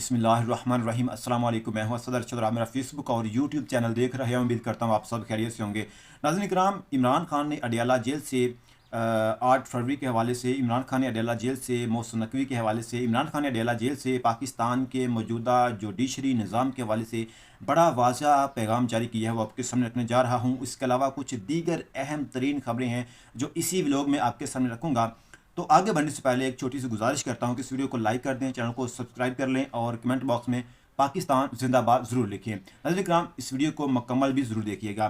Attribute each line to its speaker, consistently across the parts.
Speaker 1: बिस्मिल्लाहिर्रहमानिर्रहीम। अस्सलाम वालेकुम। मैं हूं असद अरशद। आप मेरा फेसबुक और यूट्यूब चैनल देख रहे हैं। उम्मीद करता हूं आप सब खैरियत से होंगे। नाज़रीन इकराम, इमरान खान ने अडयाला जेल से 8 फरवरी के हवाले से इमरान खान ने अडयाला जेल से मोहसिन नकवी के हवाले से इमरान खान ने अडयाला जेल से पाकिस्तान के मौजूदा जुडिशरी निज़ाम के हवाले से बड़ा वाज़ा पैगाम जारी किया है, वो आपके सामने रखने जा रहा हूँ। इसके अलावा कुछ दीगर अहम तरीन खबरें हैं जो इसी व्लॉग में आपके सामने रखूँगा। तो आगे बढ़ने से पहले एक छोटी सी गुजारिश करता हूं कि इस वीडियो को लाइक कर दें, चैनल को सब्सक्राइब कर लें और कमेंट बॉक्स में पाकिस्तान जिंदाबाद ज़रूर लिखें। नाज़रीन इकराम, इस वीडियो को मुकम्मल भी ज़रूर देखिएगा।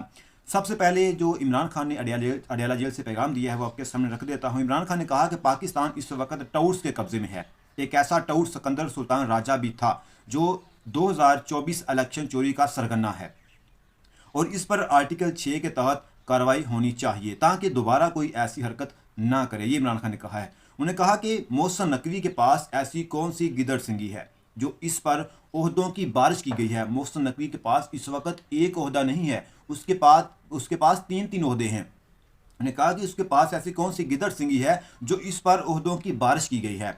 Speaker 1: सबसे पहले जो इमरान खान ने अडयाला जेल से पैगाम दिया है वो आपके सामने रख देता हूँ। इमरान खान ने कहा कि पाकिस्तान इस वक्त टूर्स के कब्जे में है। एक ऐसा टूर सिकंदर सुल्तान राजा भी था जो 2024 इलेक्शन चोरी का सरगना है और इस पर आर्टिकल 6 के तहत कार्रवाई होनी चाहिए ताकि दोबारा कोई ऐसी हरकत ना करे। ये इमरान खान ने कहा है। उन्होंने कहा कि मोहसिन नकवी के पास ऐसी कौन सी गिदड़ सिंगी है जो इस पर ओहदों की बारिश की गई है। मोहसिन नकवी के पास इस वक्त एक ओहदा नहीं है, उसके पास तीन तीन ओहदे हैं। उन्होंने कहा कि उसके पास ऐसी कौन सी गिदड़ सिंगी है जो इस पर ओहदों की बारिश की गई है।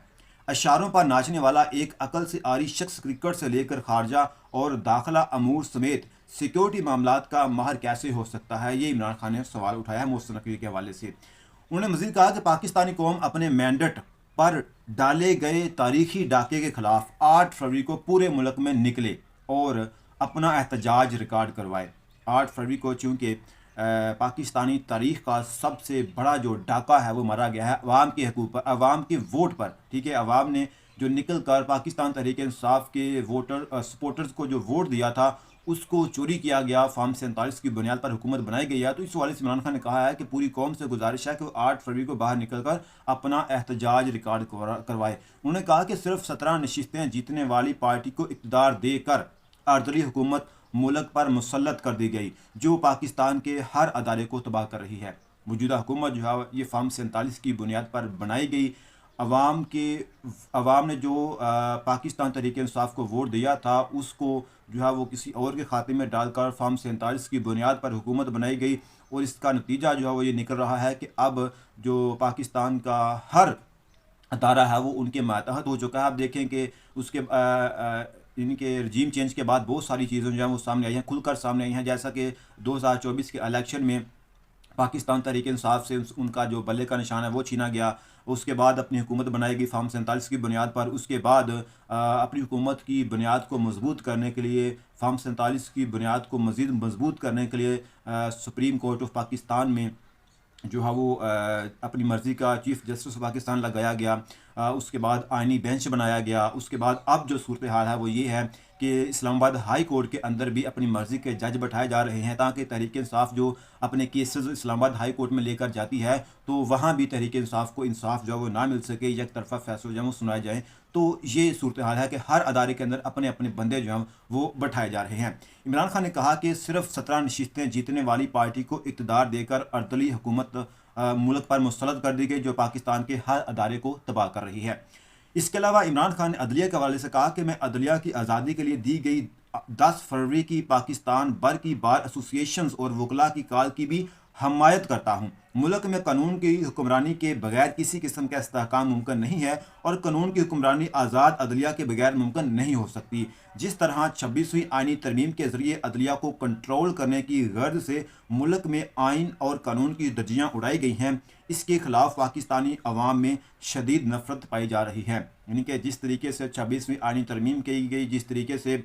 Speaker 1: अशारों पर नाचने वाला एक अकल से आरी शख्स क्रिकेट से लेकर खारजा और दाखिला अमूर समेत सिक्योरिटी मामलात का माहिर कैसे हो सकता है। ये इमरान खान ने सवाल उठाया है मोहसिन नकवी के हवाले से। उन्होंने मजीद कहा कि पाकिस्तानी कौम अपने मैंडेट पर डाले गए तारीखी डाके के खिलाफ 8 फरवरी को पूरे मुल्क में निकले और अपना एहतजाज रिकॉर्ड करवाए। 8 फरवरी को चूँकि पाकिस्तानी तारीख का सबसे बड़ा जो डाका है वो मारा गया है अवाम के हकूक़ पर, अवाम के वोट पर। ठीक है, अवाम ने जो निकल कर पाकिस्तान तहरीक इंसाफ के सपोर्टर्स को जो वोट दिया था उसको चोरी किया गया, फॉर्म 47 की बुनियाद पर हुकूमत बनाई गई है। तो इस हवाले से इमरान खान ने कहा है कि पूरी कौम से गुजारिश है कि वो 8 फरवरी को बाहर निकलकर अपना एहतजाज रिकॉर्ड करवाए। उन्होंने कहा कि सिर्फ 17 नशिस्तें जीतने वाली पार्टी को इक़्तिदार देकर अर्दली हुकूमत मुल्क पर मुसल्लत कर दी गई जो पाकिस्तान के हर अदारे को तबाह कर रही है। मौजूदा हुकूमत जो है ये फॉर्म 47 की बुनियाद पर बनाई गई। अवाम ने जो पाकिस्तान तहरीक इंसाफ को वोट दिया था उसको जो है वो किसी और के खाते में डालकर फॉर्म 47 की बुनियाद पर हुकूमत बनाई गई और इसका नतीजा जो है वो ये निकल रहा है कि अब जो पाकिस्तान का हर अदारा है वो उनके मातहत हो चुका है। आप देखें कि उसके इनके रजीम चेंज के बाद बहुत सारी चीज़ें जो हैं वो सामने आई हैं, खुलकर सामने आई हैं। जैसा कि 2024 के इलेक्शन में पाकिस्तान तहरीक इंसाफ से उनका जो बल्ले का निशान है वो छीना गया। उसके बाद अपनी हुकूमत बनाई गई फॉर्म 47 की बुनियाद पर। उसके बाद अपनी हुकूमत की बुनियाद को मजबूत करने के लिए, फॉर्म 47 की बुनियाद को मज़ीद मजबूत करने के लिए सुप्रीम कोर्ट ऑफ पाकिस्तान में जो है वो अपनी मर्ज़ी का चीफ़ जस्टिस पाकिस्तान लगाया गया। उसके बाद आइनी बेंच बनाया गया। उसके बाद अब जो सूरत हाल है वो ये है कि इस्लामाबाद हाई कोर्ट के अंदर भी अपनी मर्ज़ी के जज बैठाए जा रहे हैं ताकि तहरीक इंसाफ जो अपने केसेस इस्लामाबाद हाई कोर्ट में लेकर जाती है तो वहाँ भी तहरीक इंसाफ को इंसाफ जो है वो ना मिल सके, एक तरफा फैसले जो है वो सुनाए जाएँ। तो ये सूरत हाल है कि हर अदारे के अंदर अपने अपने बंदे जो हैं वो बैठाए जा रहे हैं। इमरान खान ने कहा कि सिर्फ 17 नशिस्तें जीतने वाली पार्टी को इक़्तिदार देकर अर्दली हुकूमत मुल्क पर मुसल्लत कर दी गई जो पाकिस्तान के हर अदारे को तबाह कर रही है। इसके अलावा इमरान खान ने अदलिया के हवाले से कहा कि मैं अदलिया की आज़ादी के लिए दी गई 10 फरवरी की पाकिस्तान भर की बार एसोसिएशन और वकला की कॉल की भी हमायत करता हूँ। मुल्क में कानून की हुक्मरानी के बगैर किसी किस्म का इस्तेहकाम मुमकिन नहीं है और कानून की हुक्मरानी आज़ाद अदलिया के बगैर मुमकिन नहीं हो सकती। जिस तरह 26वीं आइनी तरमीम के ज़रिए अदलिया को कंट्रोल करने की गर्ज से मुल्क में आइन और कानून की धज्जियाँ उड़ाई गई हैं, इसके खिलाफ पाकिस्तानी अवाम में शदीद नफरत पाई जा रही है। यानी कि जिस तरीके से 26वीं आइनी तरमीम की गई, जिस तरीके से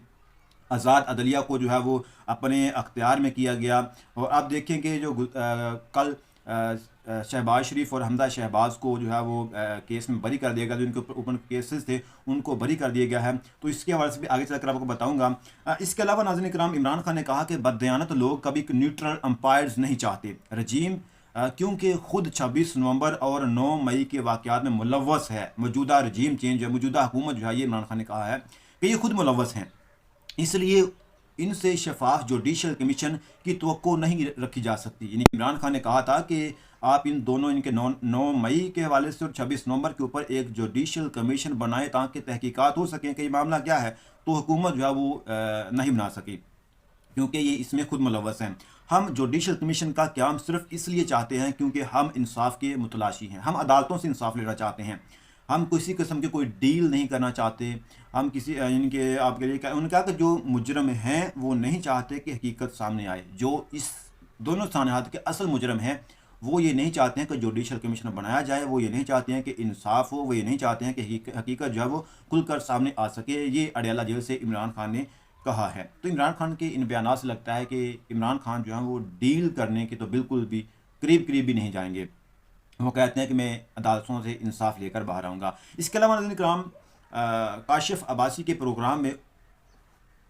Speaker 1: आज़ाद अदलिया को जो है वो अपने अख्तियार में किया गया। और आप देखें कि जो कल शहबाज शरीफ और हमजा शहबाज को जो है वो केस में बरी कर दिया गया, जो इनके ऊपर केसेस थे उनको बरी कर दिया गया है। तो इसके हवाले से भी आगे चलकर आपको बताऊंगा। इसके अलावा नाज़रीन इकराम, इमरान खान ने कहा कि बददयानत लोग कभी न्यूट्रल अंपायर्स नहीं चाहते। रजीम क्योंकि खुद 26 नवंबर और 9 मई के वाक़यात में मुलव्वस है। मौजूदा रजीम चेंज, मौजूदा हुकूमत जो है ये इमरान खान ने कहा है कि ये खुद मुलव्वस हैं, इसलिए इनसे शफाफ जुडिशल कमीशन की तवक्को नहीं रखी जा सकती। यानी इमरान खान ने कहा था कि आप इन दोनों इनके 9 मई के हवाले से और 26 नवंबर के ऊपर एक जुडिशल कमीशन बनाएं ताकि तहकीकात हो सकें कि ये मामला क्या है। तो हुकूमत जो है वो नहीं बना सकी क्योंकि ये इसमें खुद मुलव्वस हैं। हम जुडिशल कमीशन का क़याम सिर्फ इसलिए चाहते हैं क्योंकि हम इंसाफ के मुतलाशी हैं, हम अदालतों से इंसाफ लेना चाहते हैं। हम किसी किस्म की कोई डील नहीं करना चाहते, हम किसी इनके आपके लिए उन्होंने कहा कि जो मुजरम हैं वो नहीं चाहते कि हकीकत सामने आए। जो इस दोनों सानहात के असल मुजरम हैं वो ये नहीं चाहते हैं कि जुडिशल कमीशन बनाया जाए, वो ये नहीं चाहते हैं कि इंसाफ हो, वो ये नहीं चाहते हैं कि हकीकत जो है वो खुलकर सामने आ सके। ये अडयाला जेल से इमरान खान ने कहा है। तो इमरान खान के इन बयानात से लगता है कि इमरान खान जो है वो डील करने के तो बिल्कुल भी करीब भी नहीं जाएंगे। वो कहते हैं कि मैं अदालतों से इंसाफ लेकर बाहर आऊँगा। इसके अलावा नाज़रीन किराम, काशिफ अब्बासी के प्रोग्राम में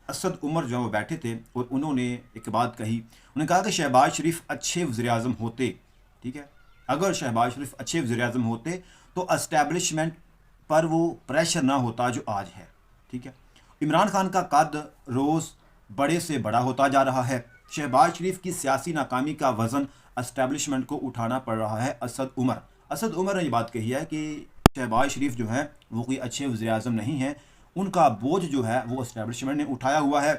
Speaker 1: असद उमर जो वो बैठे थे और उन्होंने एक बात कही। उन्होंने कहा कि शहबाज शरीफ अच्छे वज़ीर-ए-आज़म होते, ठीक है, अगर शहबाज शरीफ अच्छे वज़ीर-ए-आज़म होते तो एस्टैब्लिशमेंट पर वो प्रेशर ना होता जो आज है, ठीक है। इमरान खान का कद रोज़ बड़े से बड़ा होता जा रहा है। शहबाज शरीफ की सियासी नाकामी का वज़न एस्टैब्लिशमेंट को उठाना पड़ रहा है। असद उमर ने ये बात कही है कि शहबाज शरीफ जो है वो कोई अच्छे वज़ीर-ए-आज़म नहीं है, उनका बोझ जो है वो एस्टैब्लिशमेंट ने उठाया हुआ है।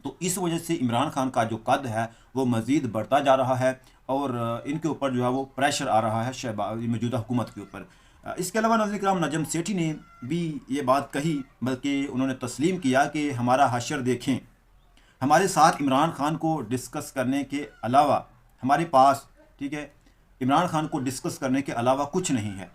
Speaker 1: तो इस वजह से इमरान खान का जो कद है वो मज़ीद बढ़ता जा रहा है और इनके ऊपर जो है वो प्रेशर आ रहा है शहबाज मौजूदा हुकूमत के ऊपर। इसके अलावा नाज़रीन किराम, नजम सेठी ने भी ये बात कही, बल्कि उन्होंने तस्लीम किया कि हमारा हशर देखें, हमारे साथ इमरान खान को डिस्कस करने के अलावा हमारे पास, ठीक है, इमरान खान को डिस्कस करने के अलावा कुछ नहीं है।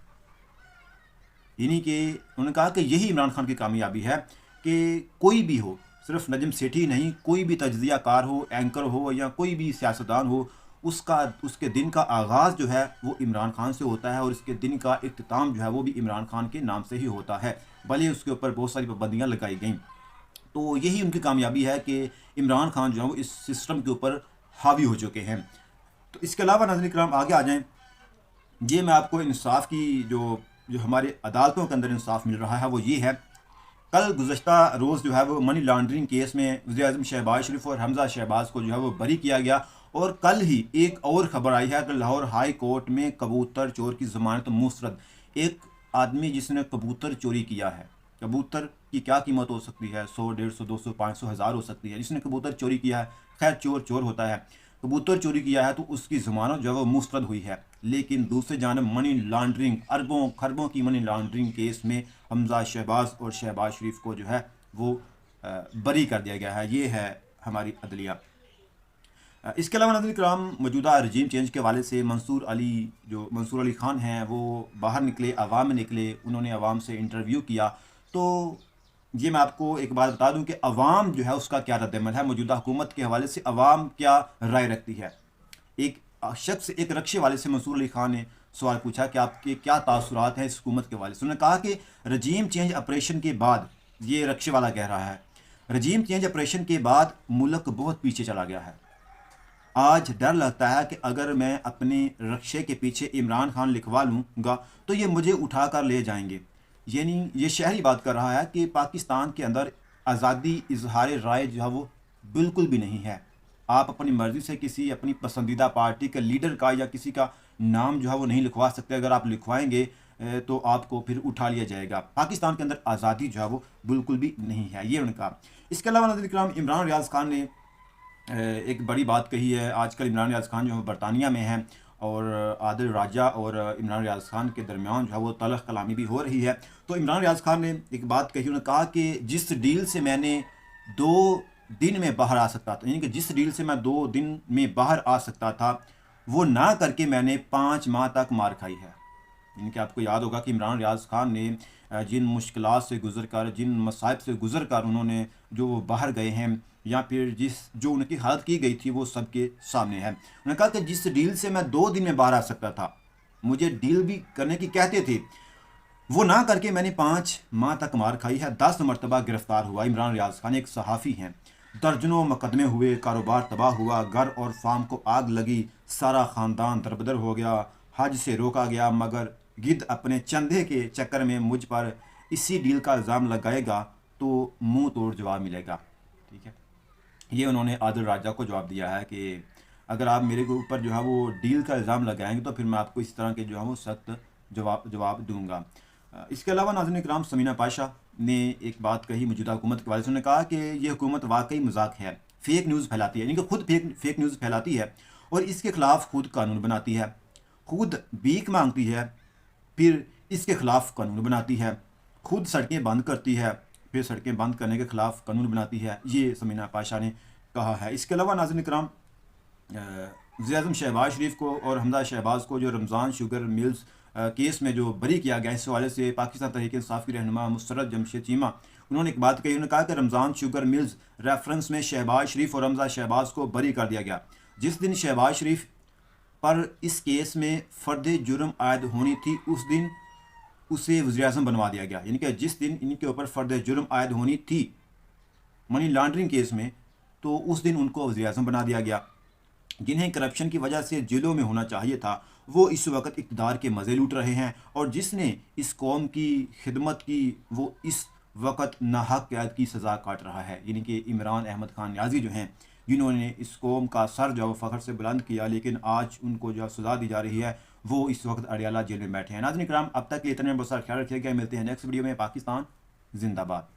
Speaker 1: यानी कि उन्होंने कहा कि यही इमरान खान की कामयाबी है कि कोई भी हो, सिर्फ नजम सेठी नहीं, कोई भी तज्जिया कार हो, एंकर हो या कोई भी सियासतदान हो, उसके दिन का आगाज़ जो है वो इमरान खान से होता है और इसके दिन का इख्तिताम जो है वो भी इमरान खान के नाम से ही होता है, भले उसके ऊपर बहुत सारी पाबंदियाँ लगाई गई। तो यही उनकी कामयाबी है कि इमरान खान जो है वो इस सिस्टम के ऊपर हावी हो चुके हैं। तो इसके अलावा नाज़रीन किराम आगे आ जाएं, ये मैं आपको इंसाफ की जो जो हमारे अदालतों के अंदर इंसाफ मिल रहा है वो ये है। कल गुज़श्ता रोज़ जो है वो मनी लॉन्ड्रिंग केस में वज़ीर-ए-आज़म शहबाज शरीफ और हमज़ा शहबाज को जो है वो बरी किया गया। और कल ही एक और ख़बर आई है कि लाहौर हाई कोर्ट में कबूतर चोर की ज़मानत मुस्तरद। एक आदमी जिसने कबूतर चोरी किया है, कबूतर की क्या कीमत हो सकती है, 100, 150, 200, 500, 1000 हो सकती है। जिसने कबूतर चोरी किया है, खैर चोर होता है, कबूतर चोरी किया है तो उसकी ज़मानत जो है वो मुस्तरद हुई है। लेकिन दूसरी जानब मनी लॉन्ड्रिंग, अरबों खरबों की मनी लॉन्ड्रिंग केस में हमज़ा शहबाज और शहबाज शरीफ को जो है वो बरी कर दिया गया है। ये है हमारी अदलिया। इसके अलावा नाज़रीन किराम, मौजूदा रजीम चेंज के हवाले से मंसूर अली ख़ान हैं वो बाहर निकले, आवाम में निकले, उन्होंने आवाम से इंटरव्यू किया। तो ये मैं आपको एक बात बता दूं कि अवाम जो है उसका क्या रद्द-ए-अमल है, मौजूदा हुकूमत के हवाले से अवाम क्या राय रखती है। एक शख्स, एक रक्शे वाले से मंसूर अली ख़ान ने सवाल पूछा कि आपके क्या तासुरात हैं इस हुकूमत के हवाले से। उन्होंने कहा कि रजीम चेंज ऑपरेशन के बाद, ये रक्शे वाला कह रहा है, रजीम चेंज ऑपरेशन के बाद मुल्क बहुत पीछे चला गया है। आज डर लगता है कि अगर मैं अपने रक्शे के पीछे इमरान खान लिखवा लूँगा तो ये मुझे उठा कर ले जाएंगे। यानी ये शहरी बात कर रहा है कि पाकिस्तान के अंदर आज़ादी इजहार राय जो है वो बिल्कुल भी नहीं है। आप अपनी मर्ज़ी से किसी अपनी पसंदीदा पार्टी के लीडर का या किसी का नाम जो है वो नहीं लिखवा सकते। अगर आप लिखवाएंगे तो आपको फिर उठा लिया जाएगा। पाकिस्तान के अंदर आज़ादी जो है वो बिल्कुल भी नहीं है, ये उनका। इसके अलावा नाज़रीन किराम, इमरान रियाज़ खान ने एक बड़ी बात कही है। आजकल इमरान रियाज़ खान जो है बरतानिया में हैं और आदिल राजा और इमरान रियाज़ खान के दरमियान जो है वो तलख़ कलामी भी हो रही है। तो इमरान रियाज़ खान ने एक बात कही, उन्होंने कहा कि जिस डील से मैंने 2 दिन में बाहर आ सकता था, यानी कि जिस डील से मैं 2 दिन में बाहर आ सकता था वो ना करके मैंने 5 माह तक मार खाई है। यानी कि आपको याद होगा कि इमरान रियाज़ खान ने जिन मुश्किलात से गुज़र कर, जिन मसाइब से गुज़र कर उन्होंने जो बाहर गए हैं या फिर जो उनकी हालत की गई थी वो सबके सामने है। उन्होंने कहा कि जिस डील से मैं 2 दिन में बाहर आ सकता था, मुझे डील भी करने की कहते थे, वो ना करके मैंने 5 माह तक मार खाई है। 10 मरतबा गिरफ्तार हुआ इमरान रियाज़ खान, एक सहाफ़ी हैं। दर्जनों मुकदमे हुए, कारोबार तबाह हुआ, घर और फार्म को आग लगी, सारा ख़ानदान दरबदर हो गया, हज से रोका गया, मगर गिद्ध अपने चंदे के चक्कर में मुझ पर इसी डील का इल्ज़ाम लगाएगा तो मुंह तोड़ जवाब मिलेगा। ठीक है, ये उन्होंने आदिल राजा को जवाब दिया है कि अगर आप मेरे ऊपर जो है वो डील का इल्ज़ाम लगाएंगे तो फिर मैं आपको इस तरह के जो है वो सख्त जवाब दूंगा। इसके अलावा नाज़रीन किराम, समीना पाशा ने एक बात कही मौजूदा हुकूमत के बारे में। उन्होंने कहा कि ये हुकूमत वाकई मजाक है, फेक न्यूज़ फैलाती है, यानी कि खुद फेक न्यूज़ फैलाती है और इसके ख़िलाफ़ खुद कानून बनाती है, खुद भीख मांगती है, फिर इसके ख़िलाफ़ कानून बनाती है, खुद सड़कें बंद करती है, फिर सड़कें बंद करने के ख़िलाफ़ कानून बनाती है। ये समीना पाशा ने कहा है। इसके अलावा नाज़रीन इकराम, वज़ीर-ए-आज़म शहबाज शरीफ को और हमजा शहबाज को जो रमज़ान शुगर मिल्स केस में जो बरी किया गया, इस हवाले से पाकिस्तान तहरीक-ए-इंसाफ की रहनुमा मुसर्रत जमशेद चीमा, उन्होंने एक बात कही। उन्होंने कहा कि रमज़ान शुगर मिल्स रेफरेंस में शहबाज शरीफ और हमजा शहबाज को बरी कर दिया गया। जिस दिन शहबाज शरीफ पर इस केस में फ़र्द जुर्म आयद होनी थी, उस दिन उसे वज़ीर-ए-आज़म बनवा दिया गया। यानी कि जिस दिन इनके ऊपर फ़र्द जुर्म आयद होनी थी मनी लॉन्ड्रिंग केस में, तो उस दिन उनको वज़ीर-ए-आज़म बना दिया गया। जिन्हें करप्शन की वजह से जेलों में होना चाहिए था, वो इस वक्त इक़्तिदार के मज़े लूट रहे हैं, और जिसने इस कौम की खिदमत की वो इस वक्त नाहक कैद की सज़ा काट रहा है। यानी कि इमरान अहमद खान नियाज़ी जो हैं, जिन्होंने इस कौम का सर जो है फ़ख्र से बुलंद किया, लेकिन आज उनको जो सज़ा दी जा रही है, वो इस वक्त अडयाला जेल में बैठे हैं। नाज़रीन इकराम, अब तक के इतने बहुत सारा ख्याल रखिएगा। मिलते हैं नेक्स्ट वीडियो में। पाकिस्तान जिंदाबाद।